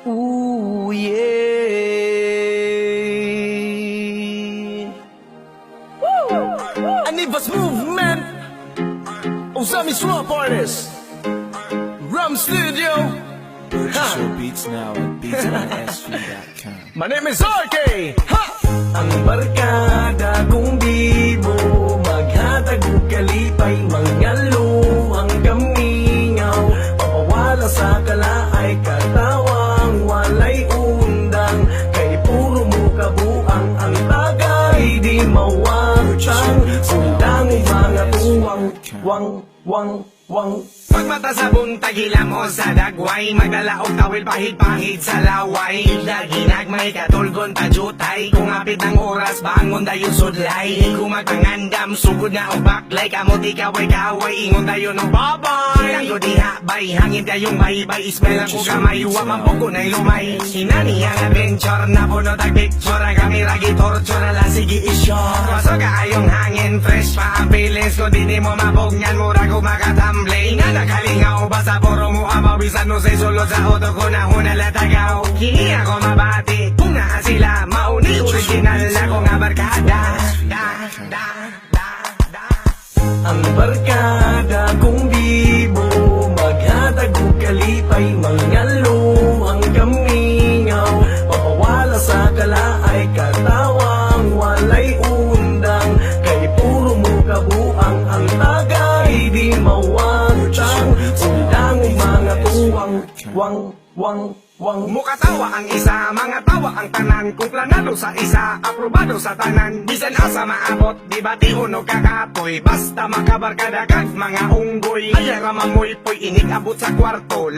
Ooh, yeah. Anivas Movement. Usami Swap Artist. Rum Studio. Purchase your beats now at beatsmysv.com. My name is RK. Ha! Ang barkada kung di mo maghatag og kalipay, mangalo ang kamingaw, papawala sa kalaay, katawang walay undang, kay puro mo kabuang ang tagay di mawatang, undang mga tuwang wang. Pagmata sa buntag, hila mo sa dagway, magdala og tawil pahid-pahid sa laway. Ginag may katulgon tajutay, kung apit ng oras bangon dayon sudlay. Kung magpangandam sugod na og baklay, kamuti kaway-kaway ingon dayon og babay. Hinang ko diha bay, hangin kayong baybay, ismell ang kugamay, wa man po ko na'y lumay. Hinani ang adventure na puno tag picture, ang kamera gitorture na lang sige isyore. Waso kaayong hangin, fresh pa ang feelings ko, di mo mabugnan, mura ko makatamblay. Nakalingaw ba sa puro mo amaw, bisan mo say sulod sa auto ko na hunalatagaw. Kini ako mabati, kung naa sila mauni, original na ko nga barkada. Ang barkada kung di mo maghatag og kalipay, mangalo ang kamingaw, papawala sa kalaay, katawang walay undang, kay puro mo kabuang ang tagay di mawatang, undang mga tuwang wang. Mukatawa ang isa, mga tawa ang tanan. Kung planado sa isa, aprobado sa tanan. Bisan asa maabot, di ba ti uno kakapoy, basta makabarkada kag mga unggoy. Ayara mamoy po'y inig abot sa kwarto.